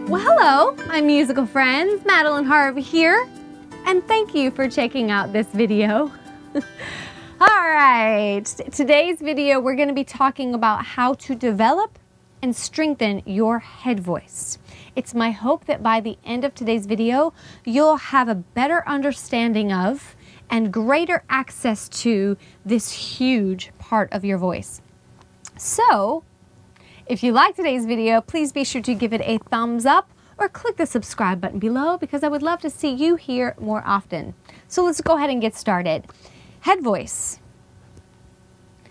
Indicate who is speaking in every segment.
Speaker 1: Well, hello, my musical friends, Madeleine and Harvey here, and thank you for checking out this video. All right, today's video we're going to be talking about how to develop and strengthen your head voice. It's my hope that by the end of today's video, you'll have a better understanding of and greater access to this huge part of your voice. So, if you like today's video, please be sure to give it a thumbs up or click the subscribe button below because I would love to see you here more often. So let's go ahead and get started. Head voice.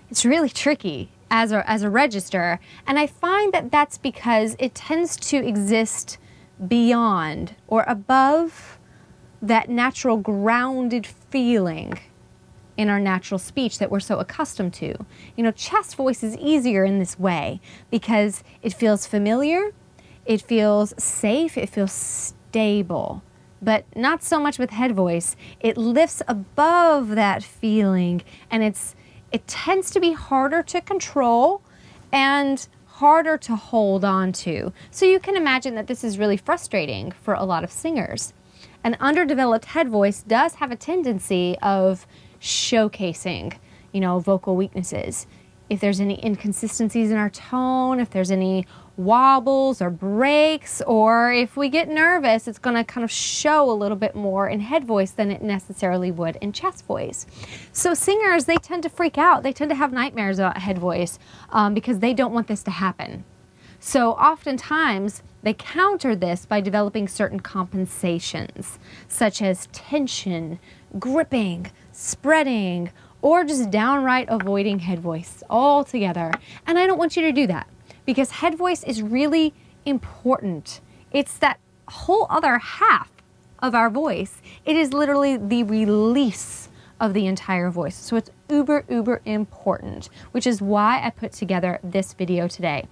Speaker 1: It's really tricky as a register, and I find that that's because it tends to exist beyond or above that natural grounded feeling in our natural speech that we're so accustomed to. You know, chest voice is easier in this way because it feels familiar, it feels safe, it feels stable, but not so much with head voice. It lifts above that feeling, and it tends to be harder to control and harder to hold on to. So you can imagine that this is really frustrating for a lot of singers. An underdeveloped head voice does have a tendency of showcasing, you know, vocal weaknesses. If there's any inconsistencies in our tone, if there's any wobbles or breaks, or if we get nervous, it's going to kind of show a little bit more in head voice than it necessarily would in chest voice. So singers, they tend to freak out. They tend to have nightmares about head voice because they don't want this to happen. So oftentimes, they counter this by developing certain compensations, such as tension, gripping, spreading, or just downright avoiding head voice altogether. And I don't want you to do that because head voice is really important. It's that whole other half of our voice. It is literally the release of the entire voice. So it's uber, uber important, which is why I put together this video today.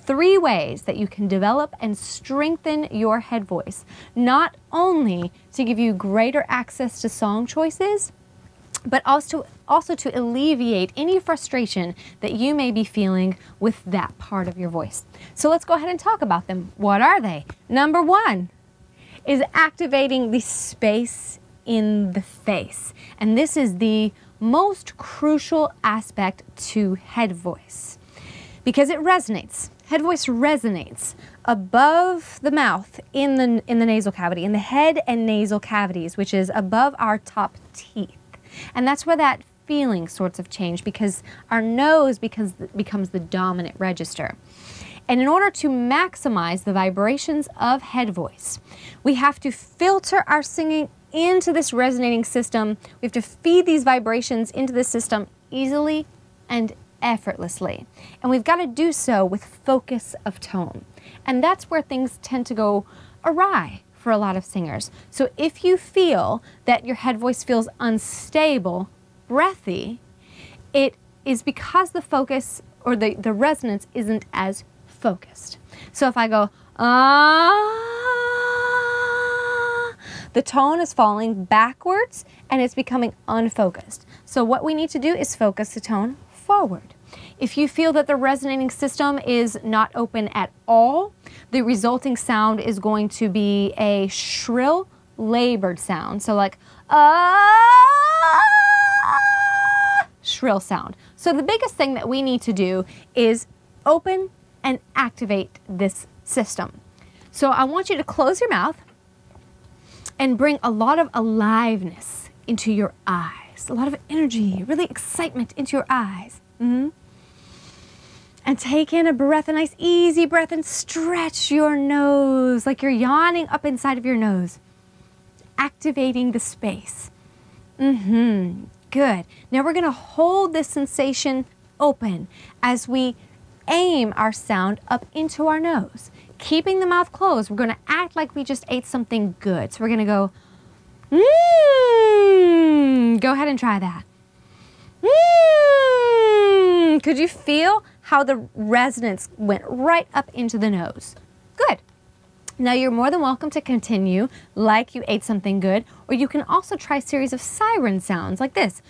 Speaker 1: 3 ways that you can develop and strengthen your head voice, not only to give you greater access to song choices, but also to alleviate any frustration that you may be feeling with that part of your voice. So let's go ahead and talk about them. What are they? Number 1 is activating the space in the face. And this is the most crucial aspect to head voice because it resonates. Head voice resonates above the mouth in the nasal cavity, in the head and nasal cavities, which is above our top teeth. And that's where that feeling sorts of change because our nose becomes the dominant register. And in order to maximize the vibrations of head voice, we have to filter our singing into this resonating system. We have to feed these vibrations into the system easily and effortlessly. And we've got to do so with focus of tone. And that's where things tend to go awry for a lot of singers. So if you feel that your head voice feels unstable, breathy, it is because the focus or the resonance isn't as focused. So if I go, the tone is falling backwards and it's becoming unfocused. So what we need to do is focus the tone forward. If you feel that the resonating system is not open at all, the resulting sound is going to be a shrill, labored sound. So like, shrill sound. So the biggest thing that we need to do is open and activate this system. So I want you to close your mouth and bring a lot of aliveness into your eyes, a lot of energy, really excitement into your eyes. And take in a breath, a nice easy breath, and stretch your nose like you're yawning up inside of your nose, activating the space. Good. Now we're going to hold this sensation open as we aim our sound up into our nose. Keeping the mouth closed, we're going to act like we just ate something good. So we're going to go, Go ahead and try that. Could you feel how the resonance went right up into the nose? Good. Now you're more than welcome to continue like you ate something good, or you can also try a series of siren sounds like this.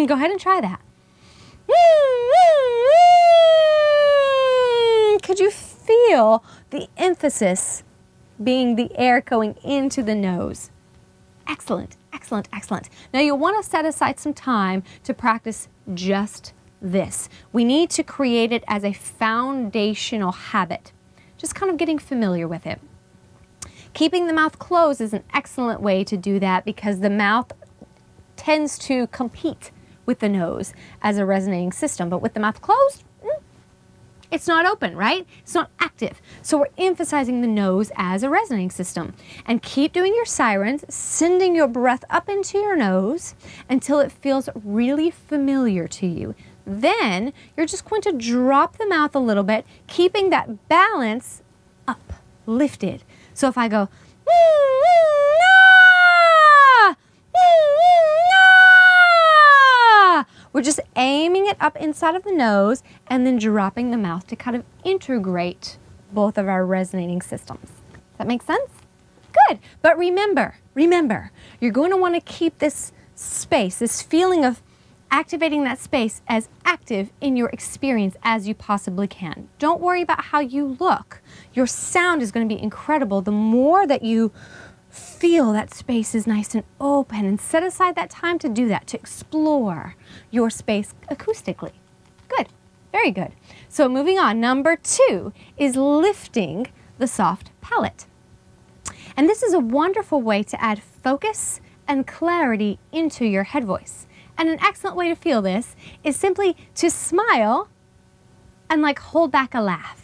Speaker 1: Go ahead and try that. could you feel the emphasis being the air going into the nose? Excellent, excellent, excellent. Now you'll want to set aside some time to practice just this. We need to create it as a foundational habit, just kind of getting familiar with it. Keeping the mouth closed is an excellent way to do that because the mouth tends to compete with the nose as a resonating system, but with the mouth closed, it's not open, right? It's not active. So we're emphasizing the nose as a resonating system. And keep doing your sirens, sending your breath up into your nose until it feels really familiar to you. Then you're just going to drop the mouth a little bit, keeping that balance up, lifted. So if I go, we're just aiming it up inside of the nose and then dropping the mouth to kind of integrate both of our resonating systems. Does that make sense? Good. But remember, you're going to want to keep this space, this feeling of activating that space as active in your experience as you possibly can. Don't worry about how you look. Your sound is going to be incredible the more that you feel that space is nice and open, and set aside that time to do that, to explore your space acoustically. Good. Very good. So moving on, number 2 is lifting the soft palate. And this is a wonderful way to add focus and clarity into your head voice. And an excellent way to feel this is simply to smile and like hold back a laugh.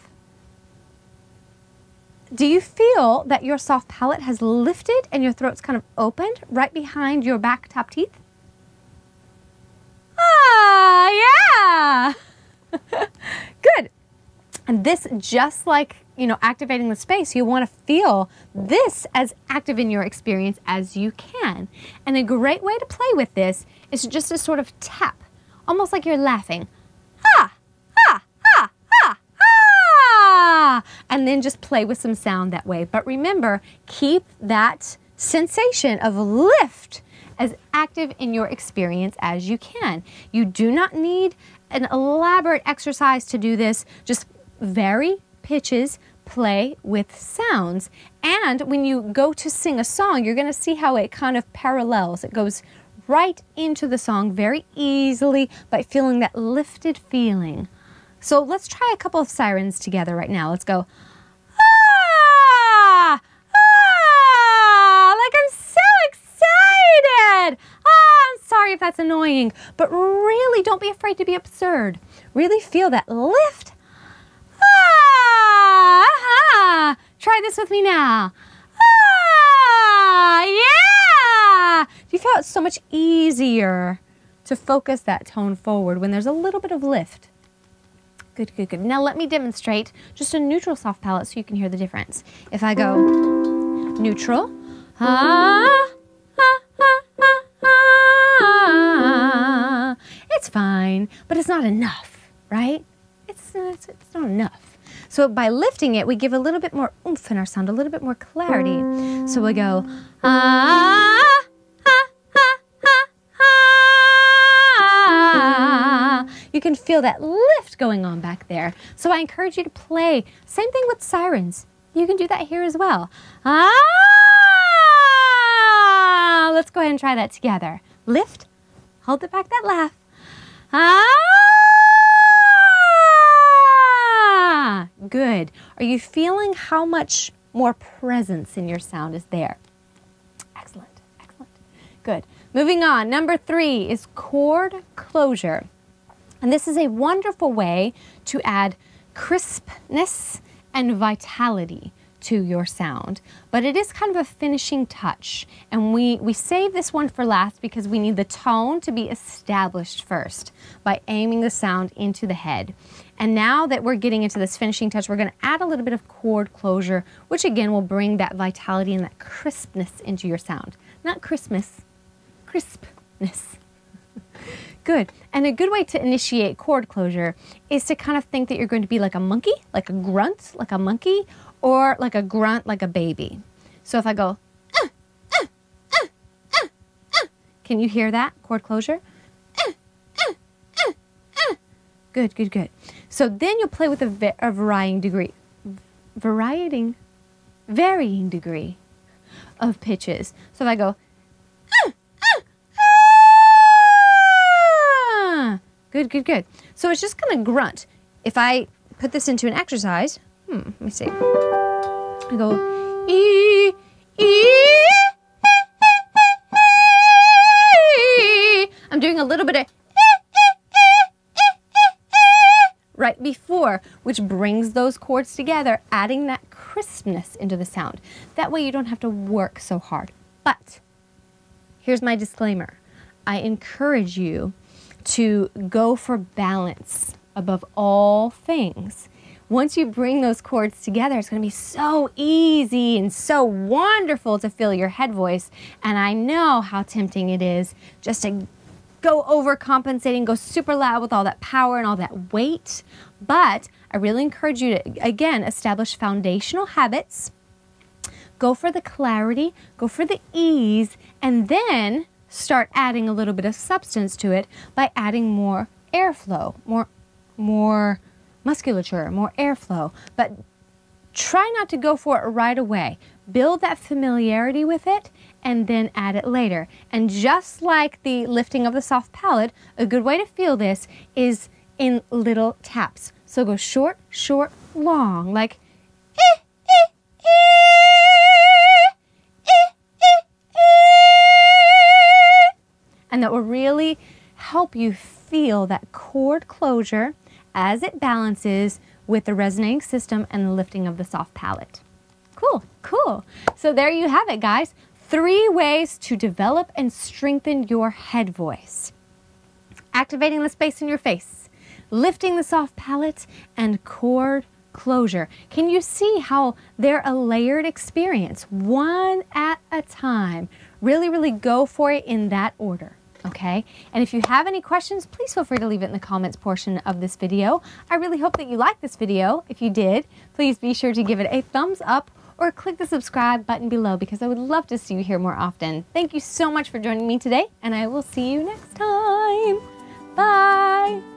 Speaker 1: Do you feel that your soft palate has lifted and your throat's kind of opened right behind your back top teeth? Ah, yeah! Good. And this, just like, activating the space, you want to feel this as active in your experience as you can. And a great way to play with this is just to sort of tap, almost like you're laughing. Ha! Ha! Ha! Ha! Ha! And then just play with some sound that way. But remember, keep that sensation of lift as active in your experience as you can. You do not need an elaborate exercise to do this. Just vary pitches, play with sounds. And when you go to sing a song, you're going to see how it kind of parallels. It goes right into the song very easily by feeling that lifted feeling. So let's try a couple of sirens together right now. Let's go. Ah! Ah! Like I'm so excited! Ah, I'm sorry if that's annoying, but really don't be afraid to be absurd. Really feel that lift. Ah! Ah! Try this with me now. Ah! Yeah! Do you feel it's so much easier to focus that tone forward when there's a little bit of lift? Good, good, good. Now let me demonstrate just a neutral soft palate so you can hear the difference. If I go neutral, ah, ah, ah, ah, ah, it's fine, but it's not enough, right? It's not enough. So by lifting it, we give a little bit more oomph in our sound, a little bit more clarity. So we go, ah, ah, ah, ah, ah. You can feel that lift going on back there. So I encourage you to play. Same thing with sirens. You can do that here as well. Ah! Let's go ahead and try that together. Lift, hold it back, that laugh. Ah! Good. Are you feeling how much more presence in your sound is there? Excellent, excellent. Good. Moving on, number 3 is chord closure. And this is a wonderful way to add crispness and vitality to your sound. But it is kind of a finishing touch. And we save this one for last because we need the tone to be established first by aiming the sound into the head. And now that we're getting into this finishing touch, we're going to add a little bit of chord closure, which again will bring that vitality and that crispness into your sound. Not Christmas, crispness. Good. And a good way to initiate chord closure is to kind of think that you're going to be like a monkey, like a grunt, like a monkey, or like a grunt, like a baby. So if I go, can you hear that chord closure? Good, good, good. So then you'll play with a varying degree of pitches. So if I go, good, good, good. So it's just going to grunt. If I put this into an exercise, let me see. I go, e, I'm doing a little bit of right before, which brings those chords together, adding that crispness into the sound. That way you don't have to work so hard. But here's my disclaimer. I encourage you to go for balance above all things. Once you bring those chords together, it's going to be so easy and so wonderful to feel your head voice. And I know how tempting it is just to go overcompensating, go super loud with all that power and all that weight. But I really encourage you to, again, establish foundational habits. Go for the clarity, go for the ease, and then start adding a little bit of substance to it by adding more airflow, more musculature, more airflow. But try not to go for it right away. Build that familiarity with it and then add it later. And just like the lifting of the soft palate, a good way to feel this is in little taps. So go short, short, long, like and that will really help you feel that chord closure as it balances with the resonating system and the lifting of the soft palate. Cool, cool. So there you have it, guys. 3 ways to develop and strengthen your head voice. Activating the space in your face, lifting the soft palate, and chord closure. Can you see how they're a layered experience, one at a time? Really, really go for it in that order. Okay, and if you have any questions, please feel free to leave it in the comments portion of this video. I really hope that you liked this video. If you did, please be sure to give it a thumbs up or click the subscribe button below because I would love to see you here more often. Thank you so much for joining me today, and I will see you next time. Bye.